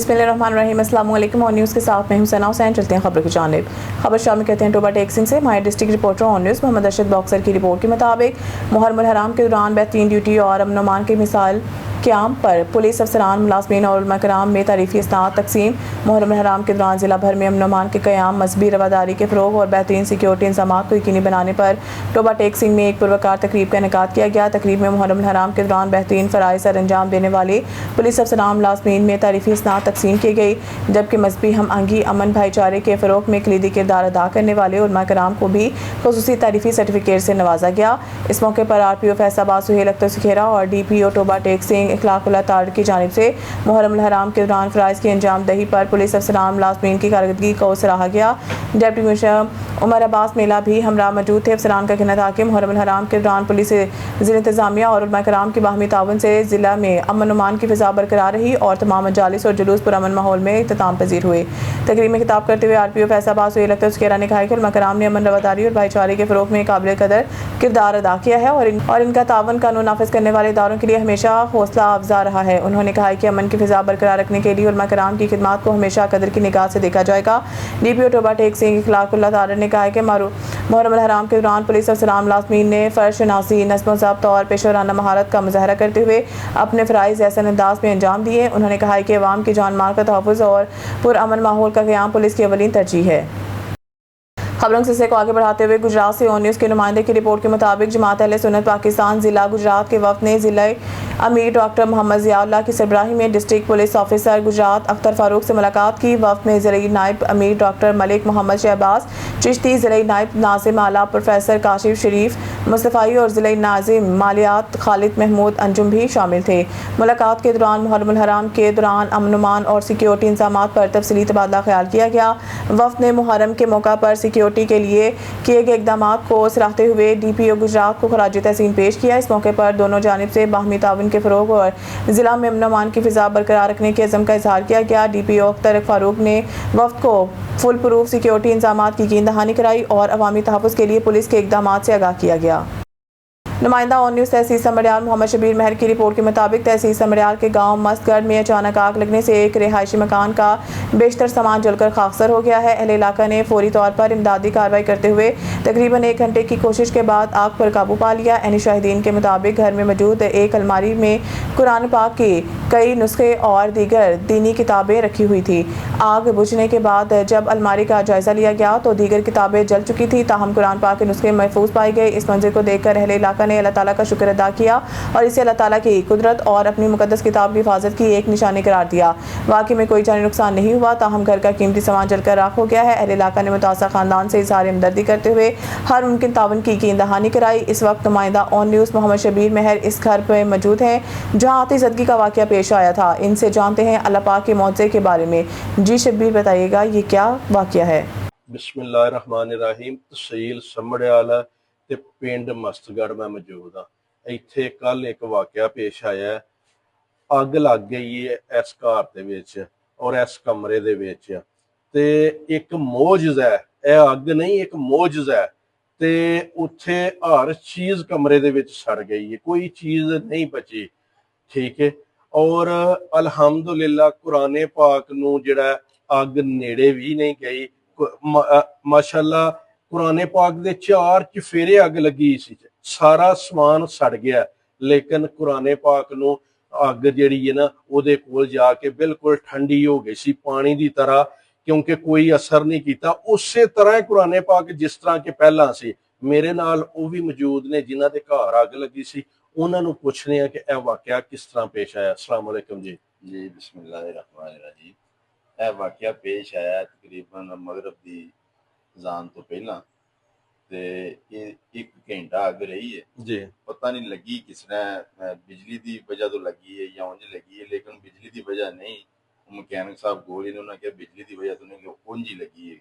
बिस्मिल्लाहिर्रहमानिर्रहीम। अस्सलाम वालेकुम। और न्यूज़ के साथ मैं हूं सना हुसैन। चलते हैं खबरों की जानिब। खबर शामिल करते हैं टोबा टेक्सिंग से। हमारे district reporter on news Mohammad Arshad boxer की रिपोर्ट के मुताबिक मुहर्रम हराम के दौरान बेहतरीन ड्यूटी और अमन अमान की मिसाल क्याम पर पुलिस अफसरान, मुलाजमीन और उलमा कराम में तारीफी इस्नात तकसीम। मुहर्रम हराम के दौरान जिला भर में अमन अमान के क़याम, मजहबी रवादारी के फ़रोग और बेहतरीन सिक्योरिटी इंतजाम को यकीनी बनाने पर टोबा टेक्सिंग में एक पुरवकार तकरीब का इनेकाद किया गया। तकरीब में मुहर्रम हराम के दौरान बेहतरीन फ़राइज़ सर अंजाम देने वाले पुलिस अफसरान, मुलाजमीन में तारीफी इस्नात तकसीम की गई, जबकि मजहबी हम आहंगी, अमन, भाईचारे के फ़रोग में कलीदी किरदार अदा करने वाले उलमा कराम को भी खुसूसी तारीफी सर्टिफिकेट से नवाजा गया। इस मौके पर RPO फैसलाबाद सुहेल अख्तर सुखेरा और DPO टोबा टेक्सिंग इखलाकुल्लाह तारड़ की जानिब से मुहर्रम हराम के दौरान फ़राइज़ की अंजाम दही पर पुलिस अफसरान, मुलाजमीन की कारकर्दगी को सराहा गया। डिप्टी कमिश्नर उमर अब्बास मेला भी हमरा मौजूद थे। अफसरान का कहना था कि मुहर्रम हराम के दौरान पुलिस, ज़िला इंतजामिया और उलमा कराम की बाहमी ताउन से ज़िला में अमन अमान की फ़िज़ा बरकरार रही और तमाम मजालिस और जुलूस पुरअमन माहौल में इख्तिताम पजीर हुए। तकरीब में खिताब करते हुए RPO फैसलाबाद सुहेल अख्तर सुखेरा ने कहा कि उलमा कराम ने अमन, रवादारी और भाईचारे के फ़रोग में काबिल कदर किरदार अदा किया है और इनका तावन कानून नाफिज करने वाले इदारों के लिए हमेशा हौसला अफजा रहा है। उन्होंने कहा कि अमन की फ़िज़ा बरकरार रखने के लिए उलमा कराम की खिदमत को हमेशा कदर की निगाह से देखा जाएगा। DPO टोबा टेक्सिंग इखलाकुल्लाह तारड़ ने कहा कि मुहर्रम हराम के दौरान पुलिस अफसरान, मुलाजमीन ने फ़र्श शनासी, नज़्म व ज़ब्त और पेशेवराना महारत का मुज़ाहरा करते हुए अपने फ़राइज़ एहसन अंदाज में अंजाम दिए। उन्होंने कहा कि अवाम की जान माल का तहफ़्फ़ुज़ और पुरअमन माहौल का क़याम पुलिस की अवलीन तरजीह है। खबरों के सिलसिले को आगे बढ़ाते हुए गुजरात से ऑन न्यूज़ के नुमाइंदे की रिपोर्ट के मुताबिक जमात अहले सुन्नत पाकिस्तान ज़िला गुजरात के वफ़द ने ज़िला अमीर डॉक्टर मोहम्मद ज़ियाउल्लाह की सरबराही में district police officer Gujarat Akhtar Farooq से मुलाकात की। वफ़द में ज़िला नायब अमीर डॉक्टर मलिक मोहम्मद शहबाज चिश्ती, ज़िला नायब नाज़िम आला प्रोफेसर काशिफ शरीफ मुस्तफ़ाई और ज़िला नाज़िम मालियात खालिद महमूद अंजुम भी शामिल थे। मुलाकात के दौरान मुहर्रम हराम के दौरान अमन अमान और सिक्योरिटी इंतजाम पर तफसीली तबादला ख्याल किया गया। वफ़द ने मुहर्रम के मौका पर सिक्योरिटी के लिए किए गए इक़दाम को सराहते हुए DPO गुजरात को खराज तहसीन पेश किया। इस मौके पर दोनों जानिब से बाहमी ताउन के फ़रोग और ज़िला में अमन अमान की फ़िज़ा बरकरार रखने के अज़्म का इज़हार किया गया। DPO अख्तर फ़ारूक ने वफ़द को फुल प्रूफ सिक्योरिटी इंतजाम की यकीन दहानी कराई और अवामी तहफ़्फ़ुज़ के लिए पुलिस के इक़दाम से आगाह किया गया। नुमाइंदा ऑन न्यूज़ तहसील समड़ियाल मोहम्मद शबीर महर की रिपोर्ट के मुताबिक तहसील समड़ियाल के गांव मस्तगढ़ में अचानक आग लगने से एक रिहायशी मकान का बेशतर सामान जलकर खाकसर हो गया है। अहले इलाका ने फौरी तौर पर इमदादी कार्रवाई करते हुए तकरीबन 1 घंटे की कोशिश के बाद आग पर काबू पा लिया। ऐनी शाहिदीन के मुताबिक घर में मौजूद एक अलमारी में कुरान पाक की कई नुस्खे और दीगर दीनी किताबें रखी हुई थी। आग बुझने के बाद जब अलमारी का जायजा लिया गया तो दीगर किताबें जल चुकी थी, ताहम कुरान पाक के नुस्खे महफूज पाए गए। इस मंजर को देखकर अहले इलाका ने अल्लाह ताला का शुक्र अदा किया और इसे अल्लाह ताला की कुदरत और अपनी मुकद्दस किताब की हिफाजत की एक निशानी करार दिया। वाकई में कोई जानी नुकसान नहीं हुआ, ताहम घर का कीमती सामान जलकर राख हो गया है। अहले इलाका ने मुतासा खानदान से इज़हार हमदर्दी करते हुए हर मुमकिन ताउन की यकीन दहानी कराई। इस वक्त नुमाइंदा ऑन न्यूज़ मोहम्मद शबीर महर इस घर पर मौजूद हैं जहाँ आतिशज़दगी का वाक़या पेश आया था। इनसे जानते हैं अल्लाह पाक के मौज़े के बारे में। जी शबीर, बताइएगा ये क्या वाक़या है? बिस्मिल्लाहिर्रहमानिर्रहीम। तहसील समड़ियाला ते पिंड मस्तगढ़ मैं मौजूद हाँ। इत्थे कल एक वाकया पेश आया है। अग लग गई है इस घर दे विच और इस कमरे दे विच ते एक मोजज़ है, यह अग नहीं एक मोजज़ है। ते उत्थे हर चीज़ कमरे दे विच सड़ गई है, कोई चीज़ नहीं बची। ठीक है। और अल्हम्दुलिल्लाह कुराने पाक नूं जिहड़ा अग नेड़े भी नहीं गई। माशाअल्लाह कुराने पाक दे 4 चफेरे अग लगी सी, सारा समान सड़ गया, लेकिन कुराने पाक नूं अग जिहड़ी है ना उहदे कोल जाके बिल्कुल ठंडी हो गई सी, पानी की तरह, क्योंकि कोई असर नहीं किया। उस तरह कुराने पाक जिस तरह के पहला सी। मेरे नाल वो भी मौजूद ने जिन्हां दे घर अग लगी सी, उन्होंने पूछने हैं कि यह वाकया किस तरह पेश आया। अस्सलाम वालेकुम जी। जी बिस्मिल्लाहिर्रहमानिर्रहीम। यह वाकया पेश आया तकरीबन मगरब की जान तो पहला ते एक घंटा अग रही है जी। पता नहीं लगी किस तरह, बिजली की वजह तो लगी है या उंज लगी है, लेकिन बिजली की वजह नहीं। मकैनिक साहब गोली ने उन्होंने कहा बिजली की वजह तो नहीं, उंज ही लगी है।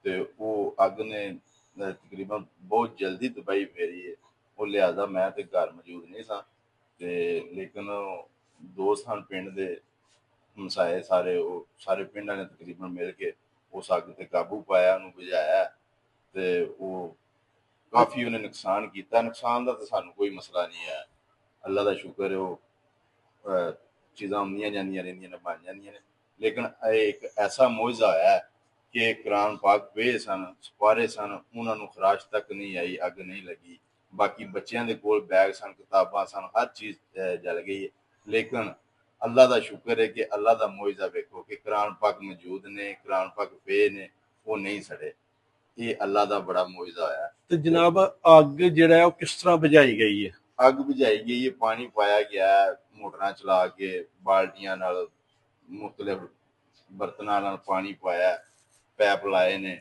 तो वो अग ने तकरीबन बहुत जल्दी तबाही फेरी है। वो लिहाजा मैं तो घर मौजूद नहीं सा ते लेकिन दोस्त हैं पिंड के हमसाए सारे, वो सारे पिंड ने तकरीबन मिल के उस अग ते काबू पाया, उन्होंने बुझाया ते वो काफ़ी उन्हें नुकसान किया। नुकसान का तो सानू कोई मसला नहीं है, अल्लाह का शुक्र है। वो चीज़ां आउंदियां जांदियां रहिंदियां ने, बन जांदियां ने, लेकिन एक ऐसा मुआवजा है कि कुरान पाक पे सन सपारे सन उन्होंने खराश तक नहीं आई, अग नहीं लगी। बाकी बच्चों के कोल बैग सन, किताबां सन, हर चीज़ जल गई है। लेकिन अल्लाह का शुक्र है कि अल्लाह का मुआवजा वेखो कि कुरान पाक मौजूद ने, कुरान पाक पे ने, वो नहीं सड़े। ये अल्लाह का बड़ा मुआवजा होया। ਤੇ ਜਨਾਬ ਅੱਗ ਜਿਹੜਾ ਹੈ ਉਹ ਕਿਸ ਤਰ੍ਹਾਂ ਬੁਝਾਈ ਗਈ ਹੈ? अग बुझाई गई है, पानी पाया गया है, मोटर चला के बाल्टियां नाल मुख्तलिफ बर्तनां नाल पानी पाया, पैप लाए ने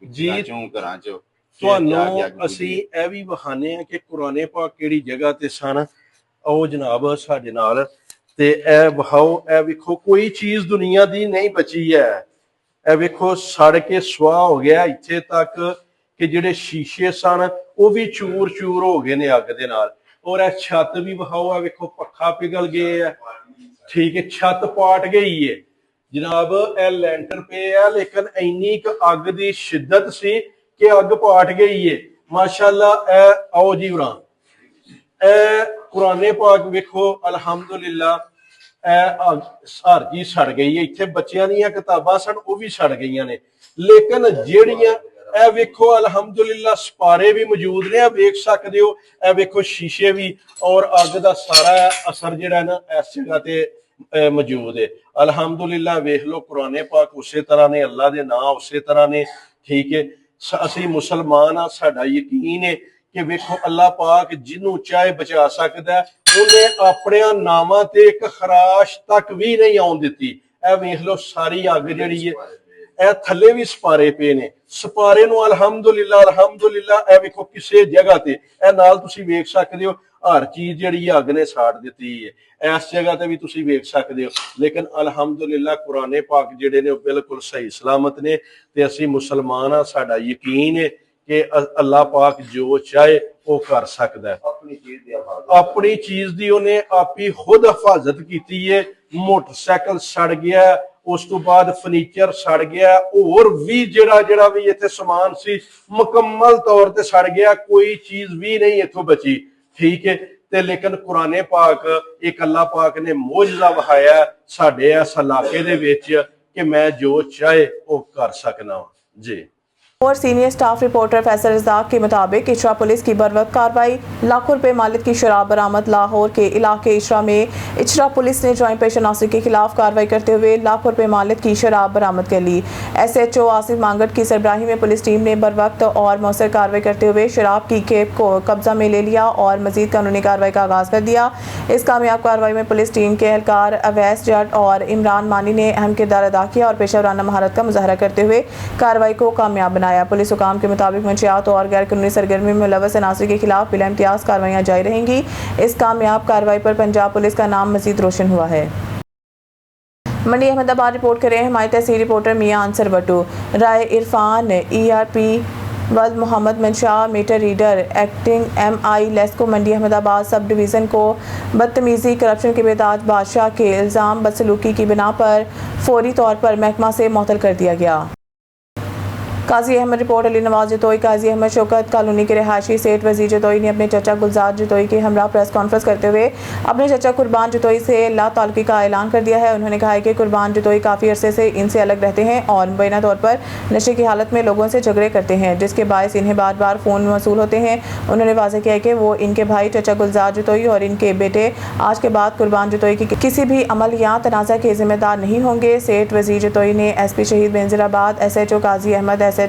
जी। चों घरां च ਤੁਹਾਨੂੰ ਅਸੀਂ ਇਹ ਵੀ ਵਿਖਾਣੇ ਆ ਕਿ ਕੁਰਾਨੇ ਪਾਕ ਕਿਹੜੀ ਜਗ੍ਹਾ ਤੇ ਸਨ। ਉਹ ਜਨਾਬ ਸਾਡੇ ਨਾਲ ਤੇ ਇਹ ਵਿਖਾਓ, ਇਹ ਵੇਖੋ ਕੋਈ ਚੀਜ਼ ਦੁਨੀਆ ਦੀ ਨਹੀਂ ਬਚੀ ਹੈ। ਇਹ ਵੇਖੋ ਸੜ ਕੇ ਸੁਆਹ ਹੋ ਗਿਆ ਇੱਥੇ ਤੱਕ ਕਿ ਜਿਹੜੇ ਸ਼ੀਸ਼ੇ ਸਨ ਉਹ ਵੀ ਚੂਰ ਚੂਰ ਹੋ ਗਏ ਨੇ ਅੱਗ ਦੇ ਨਾਲ। ਔਰ ਇਹ ਛੱਤ ਵੀ ਵਿਖਾਓ, ਇਹ ਵੇਖੋ ਪੱਖਾ ਪਿਘਲ ਗਏ ਹੈ, ਠੀਕ ਹੈ, ਛੱਤ ਪਾਟ ਗਈ ਹੈ जनाब। ਇਹ ਲੈਂਟਰ पे है लेकिन ਇੰਨੀ ਕ ਅੱਗ ਦੀ ਸ਼ਿੱਦਤ ਸੀ ਕਿ ਅੱਗ ਪਾਟ ਗਈ ਹੈ माशाअल्लाह। ਇਹ आओ जी उरा ਇਹ कुराने पाक ਵੇਖੋ अल्हम्दुलिल्लाह। ਇਹ ਹਰ ਜੀ ਸੜ ਗਈ ਹੈ, ਇੱਥੇ ਬੱਚਿਆਂ ਦੀਆਂ ਕਿਤਾਬਾਂ ਸਨ ਉਹ ਵੀ ਸੜ ਗਈਆਂ ਨੇ। ਲੇਕਿਨ ਜਿਹੜੀਆਂ ਇਹ ਵੇਖੋ अल्हम्दुलिल्लाह ਸਪਾਰੇ ਵੀ ਮੌਜੂਦ ਨੇ, ਵੇਖ ਸਕਦੇ ਹੋ। ਇਹ ਵੇਖੋ ਸ਼ੀਸ਼ੇ ਵੀ, ਔਰ ਅੱਗ ਦਾ ਸਾਰਾ ਅਸਰ ਜਿਹੜਾ ਨਾ ਇਸ ਜਗ੍ਹਾ ਤੇ ਮੌਜੂਦ ਹੈ। अल्हम्दुलिल्लाह ਵੇਖ ਲਓ ਕੁਰਾਨੇ ਪਾਕ ਉਸੇ ਤਰ੍ਹਾਂ ਨੇ, ਅੱਲਾ ਦੇ ਨਾਂ ਉਸੇ ਤਰ੍ਹਾਂ ਨੇ, ਠੀਕ ਹੈ। ਅਸੀਂ ਮੁਸਲਮਾਨ ਆ, ਸਾਡਾ ਯਕੀਨ ਹੈ ਕਿ ਵੇਖੋ ਅੱਲਾ ਪਾਕ ਜਿਹਨੂੰ ਚਾਹੇ ਬਚਾ ਸਕਦਾ ਹੈ। ਉਹਨੇ ਆਪਣਿਆਂ ਨਾਵਾਂ ਤੇ ਇੱਕ ਖਰਾਸ਼ ਤੱਕ ਵੀ ਨਹੀਂ ਆਉਣ ਦਿੱਤੀ। ਇਹ ਵੇਖ ਲਓ ਸਾਰੀ ਅੱਗ ਜਿਹੜੀ ਹੈ, ਇਹ ਥੱਲੇ ਵੀ ਸਪਾਰੇ ਪਏ ਨੇ। ਸਪਾਰੇ ਨੂੰ अल्हम्दुलिल्लाह अल्हम्दुलिल्लाह ਇਹ ਵੇਖੋ ਕਿਸੇ ਜਗ੍ਹਾ ਤੇ, ਇਹ ਨਾਲ ਤੁਸੀਂ ਵੇਖ ਸਕਦੇ ਹੋ हर चीज जी अग ने साड़ दी है। इस जगह ते भी तुसी वेख सकते हो। लेकिन अल्हम्दुलिल्लाह कुराने पाक जिहड़े ने बिल्कुल सही सलामत ने ते असी मुसलमान आ, साडा यकीन है कि अल्लाह पाक जो चाहे वो कर सकदा है। अपनी चीज दी उन्हें आप ही खुद हिफाजत की है। मोटरसाइकिल सड़ गया, उस तो बाद फर्नीचर सड़ गया, और भी जिहड़ा भी इत्थे समान सी मुकम्मल तौर ते सड़ गया, कोई चीज भी नहीं इत्थों बची, ठीक है। ते लेकिन कुराने पाक एक अल्लाह पाक ने मोजज़ा वहाया साडे इस इलाके दे विच कि मैं जो चाहे वो कर सकना जी। और senior staff reporter Faisal Razzaq के मुताबिक इशरा पुलिस की बरवक्त कार्रवाई, लाखों रुपए मालिक की शराब बरामद। लाहौर के इलाके इशरा में इशरा पुलिस ने जॉइंट पेशा नासिर के खिलाफ कार्रवाई करते हुए लाखों रुपए मालिक की शराब बरामद कर ली। SHO आसिफ मांगट की सरबराही में पुलिस टीम ने बरवक्त और मौसर कार्रवाई करते हुए शराब की खेप को कब्जा में ले लिया और मजीद कानूनी कार्रवाई का आगाज कर दिया। इस कामयाब कार्रवाई में पुलिस टीम के एहलकार अवैस जट और इमरान मानी ने अहम किरदार अदा किया और पेशा वराना महारत का मुजाहरा करते हुए कार्रवाई को कामयाब बनाया। पुलिस हुकाम के मुताबिक मंशियात और गैर कानूनी सरगर्मी में मुलव्वस अनासर के खिलाफ बिला इम्तियाज कार्रवाइयाँ जारी रहेंगी। इस कामयाब कार्रवाई पर पंजाब पुलिस का नाम मजीद रोशन हुआ है। मंडी अहमदाबाद रिपोर्ट करें हमारे तहसील रिपोर्टर मियां अंसर बटू। राय इरफान ERP वल्द Mohammad Mansha meter reader acting MI LESCO Mandi Ahmadabad sub division को बदतमीज़ी करप्शन के बेताज बादशाह के इल्ज़ाम बदसलूकी की बिना पर फौरी तौर पर महकमा से मुअत्तल कर दिया गया। काजी अहमद रिपोर्ट अली नवाज जतोई। काजी अहमद शौकत कॉलोनी के रहायशी सेठ वजीर जतोई ने अपने चचा गुलजार जतोई के हमरा प्रेस कॉन्फ्रेंस करते हुए अपने चचा कुर्बान जतोई से ला ताल्लुकी का ऐलान कर दिया है। उन्होंने कहा है कि कुर्बान जतोई काफ़ी अरसे से इनसे अलग रहते हैं और मुबैना तौर पर नशे की हालत में लोगों से झगड़े करते हैं, जिसके बायस इन्हें बार बार फ़ोन मौसूल होते हैं। उन्होंने वाज़ेह किया कि वो इनके भाई चचा गुलजार जतोई और इनके बेटे आज के बाद कुर्बान जतोई की किसी भी अमल या तनाज़ा के जिम्मेदार नहीं होंगे। सेठ वजीर जतोई ने SP शहीद बेनज़ीराबाद, SHO काजी अहमद, SHO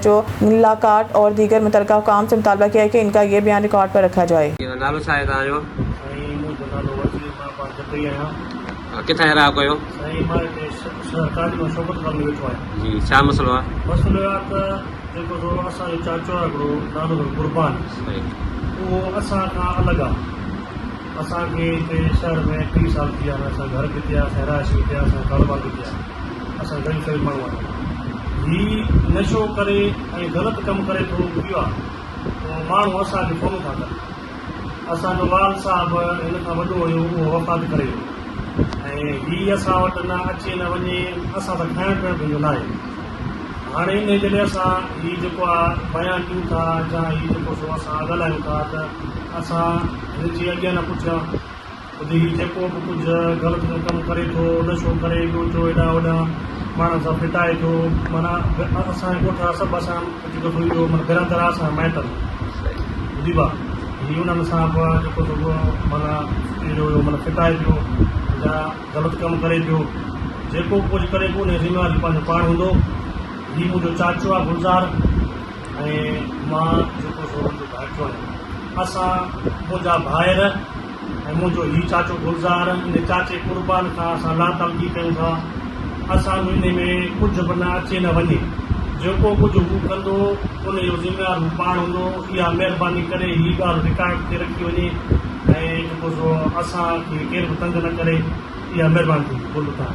लाकाट और दीगर मुतलका हुकाम से मुतालबा किया है कि इनका ये बयान रिकॉर्ड पर रखा जाए। किथे रहा कोयो जी छा मसलो आहे? मसलो आहे त जेको असांजो चाचो आहे हिकिड़ो नालो कुर्बान, उहो असां खां अलॻि आहे। असांखे हिते शहर में 30 साल थी विया आहिनि। असां घर किथे आहे, सहराशी किथे आहे, असां कारोबार किथे आहे, असां ग़रीब शरीफ़ माण्हू आहियूं। ही नशो करे ऐं ग़लति कमु करे थोरो पियो आहे, माण्हू असांखे फ़ोन था कनि। असांजो लाल साहिबु हिन खां वॾो हुयो, उहो वफ़ात करे वियो ऐं हीअ असां वटि न अचे न वञे। असां त खाइण पीअण पंहिंजो न आहे। हाणे इन जे लाइ असां हीअ जेको आहे बयानु ॾियूं था या हीअ जेको सो असां ॻाल्हायूं था त असां हिन जे अॻियां न पुठियां हीअ जेको बि कुझु ग़लति कमु करे थो, नशो करे पियो थो हेॾां होॾां, माण्हुनि सां फिटाए थो माना असांजे ॻोठ वारा सभु असां जेको थो इहो माना बिरादर आहे असां माइट ॿुधी बा हीअ उन्हनि सां जेको थो माना अहिड़ो माना फिटाए पियो या ग़लति कमु करे पियो जेको कुझु करे पियो उन ज़िमेवारी पंहिंजो पाण हूंदो हीअ मुंहिंजो चाचो आहे गुलज़ार ऐं मां जेको सो मुंहिंजो भाइटो आहियां असां मुंहिंजा भाइर ऐं मुंहिंजो हीउ चाचो गुलज़ार इन चाचे क़ुर्बान खां असां लातालगी कयूं था असांजो इन में कुझु बि न अचे न वञे जेको कुझु हू कंदो उन जो ज़िमेवार हू पाण हूंदो इहा महिरबानी करे हीअ ॻाल्हि रिकॉर्ड ते रखी वञे ऐं जेको सो असांखे केरु बि तंग न करे इहा महिरबानी थी बोलो था।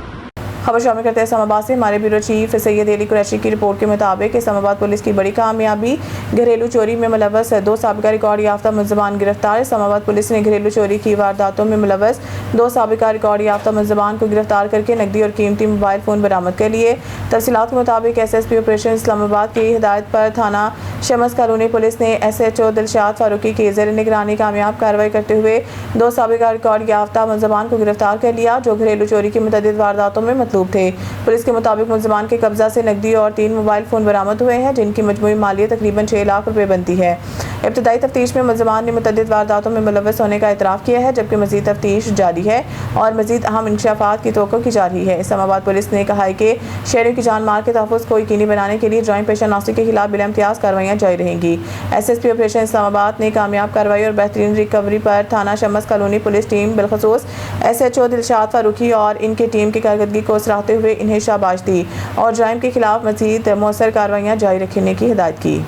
खबर शामिल करते हैं इस्लामाबाद से हमारे ब्यूरो चीफ सैयद अली कुरैशी की रिपोर्ट के मुताबिक इस्लामाबाद पुलिस की बड़ी कामयाबी, घरेलू चोरी में मुलव्वस 2 साबिका रिकॉर्ड याफ्ता मुल्ज़मान गिरफ्तार। इस्लामाबाद पुलिस ने घरेलू चोरी की वारदातों में मुलव्वस 2 साबिका रिकॉर्ड याफ्ता मुल्ज़मान को गिरफ्तार करके नकदी और कीमती मोबाइल फ़ोन बरामद कर लिए। तफसीलात के मुताबिक SSP ऑपरेशन इस्लामाबाद की हिदायत पर थाना शमस कॉलोनी पुलिस ने SHO दिलशाद फारूकी की ज़ेर निगरानी कामयाब कार्रवाई करते हुए 2 साबिका रिकॉर्ड याफ्ता मुल्ज़मान को गिरफ्तार कर लिया जो घरेलू चोरी की मुतअद्दिद वारदातों में मतलूब थे। पुलिस के मुताबिक मुल्ज़मान के कब्जा से नकदी और 3 मोबाइल फ़ोन बरामद हुए हैं जिनकी मजमूई मालियत तकरीबन 6 लाख रुपए बनती है। इब्तदाई तफ्तीश में मुल्ज़मान ने मुतअद्दिद वारदातों में मुलव्वस होने का इतराफ़ किया है जबकि मज़ीद तफ्तीश जारी है और मज़ीद अहम इंकशाफात की तवक्को की जा रही है। इस्लामाबाद पुलिस ने कहा है कि शहरियों की जान माल के तहफ़्फ़ुज़ को यकीनी बनाने के लिए जॉइंट पेशा नासिक के खिलाफ बिलाइम्तियाज़ कार्रवाइयाँ जारी रहेंगी। SSP ऑपरेशन इस्लामाबाद ने कामयाब कार्रवाई और बेहतरीन रिकवरी पर थाना शमस कॉलोनी पुलिस टीम बिलखसूस SHO दिलशाद फारूकी और इनकी टीम की कारकर्दगी को सराहते हुए इन्हें शाबाश दी और जराइम के खिलाफ मज़ीद मौसर कार्रवाइयाँ जारी रखने की हिदायत की।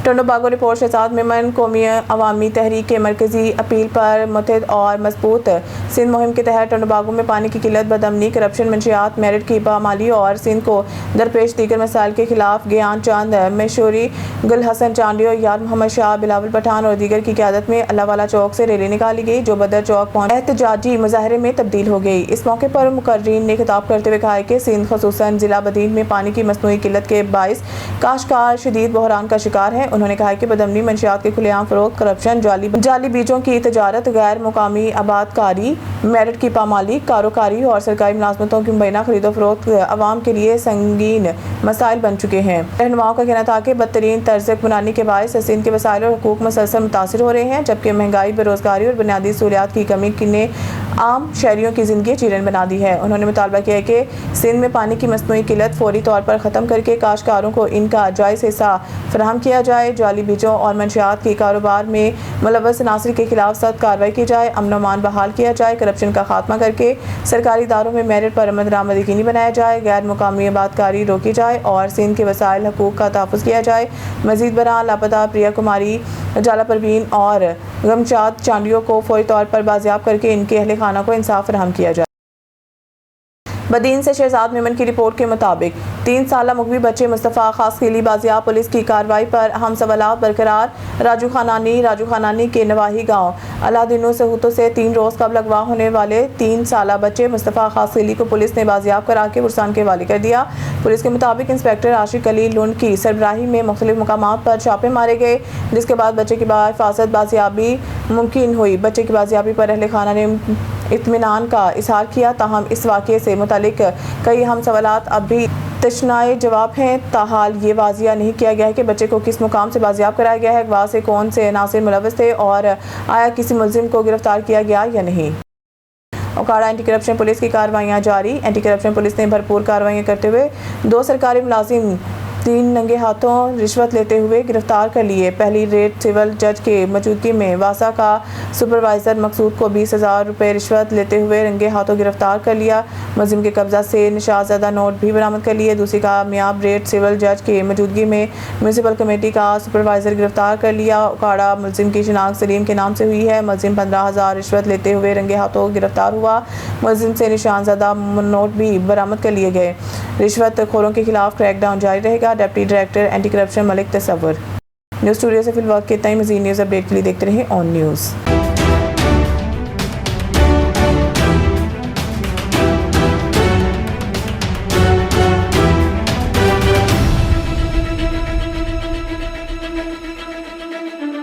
टोंडोबागो रिपोर्ट शहजाद मेमन कौमी अवामी तहरीक के मरकजी अपील पर मुतहद और मजबूत सिंध मुहिम के तहत टोंडोबागो में पानी की किल्लत, बदअमनी, करप्शन, मंशियात, मेरिट की पामाली और सिंध को दरपेश दीगर मसाइल के खिलाफ ज्ञान चंद मैशूरी, गुल हसन चांडियो, यार मोहम्मद शाह, बिलावल पठान और दीगर की क़यादत में अल्लाहवाला चौक से रैली निकाली गई जो बदर चौक पहुंच एहतजाजी मुजाहरे में तब्दील हो गई। इस मौके पर मुकर्रीन ने खिताब करते हुए कहा कि सिंध खसूसन जिला बदीन में पानी की मसनूई किल्लत के बाइस काश्तकार शदीद बहरान का शिकार है। उन्होंने कहा कि बदअमनी, मंशियात के खुलेआम फरोख्त, करप्शन, जाली बीजों की तजारत, गैर मुकामी आबादकारी, मेरिट की पामाली, कारोकारी और सरकारी मुलाजमतों की मुबैना खरीदो फरोख्त अवाम के लिए संगीन मसाइल बन चुके हैं। रहनुमाओं का कहना था कि बदतरीन तर्ज हुक्मरानी के बायस सिंध के वसाइल और हुकूक मुसलसल मुतासिर हो रहे हैं जबकि महंगाई, बेरोजगारी और बुनियादी सहूलियात की कमी ने आम शहरियों की जिंदगी चीरन बना दी है। उन्होंने मुतालबा किया कि सिंध में पानी की मसनूई किल्लत फौरी तौर पर ख़त्म करके काश्तकारों को इनका जायज़ हिस्सा फराहम किया जाए, जाली बीजों और मंशियात के कारोबार में मुलव्वस अनासर के खिलाफ सख्त कार्रवाई की जाए, अमन अमान बहाल किया जाए, करप्शन का खात्मा करके सरकारी इदारों में मेरिट पर अमल दरामद यकीनी बनाया जाए, गैर मुकामी आबादकारी रोकी जाए और सिंध के वसाइल हकूक़ का तहफ़्फ़ुज़ किया जाए। मज़ीद बरां लापता प्रिया कुमारी, जाला परवीन और गमचाद चांडियों को फौरी तौर पर बाजियाब करके इनके अहले खाना को इंसाफ फराहम किया जाए। बदीन से शहजाद मेमन की रिपोर्ट के मुताबिक 3 साला मुगवी बच्चे मुस्तफ़ा खासखेली बाजियाब, पुलिस की कार्रवाई पर अहम सवालात बरकरार। राजू खानानी के नवाही गांव अलादीनो सहूतों से 3 रोज़ कबल अगवा होने वाले 3 साला बच्चे मुस्तफ़ा खासखेली को पुलिस ने बाजियाब करा के बुरसान के हवाले कर दिया। पुलिस के मुताबिक इंस्पेक्टर आशिक अली लुंड की सरबराही में मुख्तलिफ मकामात पर छापे मारे गए जिसके बाद बच्चे की हिफाजत बाजियाबी मुमकिन हुई। बच्चे की बाजियाबी पर अहले खाना ने इत्मीनान का इजहार किया, ताहम इस वाक़े से मुतालिक कई अहम सवालात अब भी तशनाए जवाब हैं। ताहाल ये वाजिया नहीं किया गया है कि बच्चे को किस मुकाम से बाजियाब कराया गया है, अगवा से कौन से अनासिर मुलव्वस थे और आया किसी मुल्जिम को गिरफ्तार किया गया या नहीं। ओकाड़ा एंटी करप्शन पुलिस की कार्रवाइयाँ जारी। एंटी करप्शन पुलिस ने भरपूर कार्रवाइयाँ करते हुए 2 सरकारी मुलाजिम 3 नंगे हाथों रिश्वत लेते हुए गिरफ्तार कर लिए। पहली रेड सिविल जज के मौजूदगी में वासा का सुपरवाइजर मकसूद को 20,000 रुपये रिश्वत लेते हुए रंगे हाथों गिरफ्तार कर लिया। मुलजिम के कब्जा से निशाज़दा नोट भी बरामद कर लिए। दूसरी कामयाब रेड सिविल जज के मौजूदगी में म्यूनसिपल कमेटी का सुपरवाइजर गिरफ्तार कर लिया। ओकाड़ा मुलजिम की शिनाख्त सलीम के नाम से हुई है। मुलजिम 15,000 रिश्वत लेते हुए रंगे हाथों गिरफ्तार हुआ। मुलजिम से निशानज़दा नोट भी बरामद कर लिए गए। रिश्वत खोरों के खिलाफ क्रैकडाउन जारी रहेगा। Deputy director anti corruption Malik Tasawwur. News studio से फिलहाल के इतना ही। मज़ीद न्यूज़ अपडेट के लिए देखते रहें ऑन न्यूज़।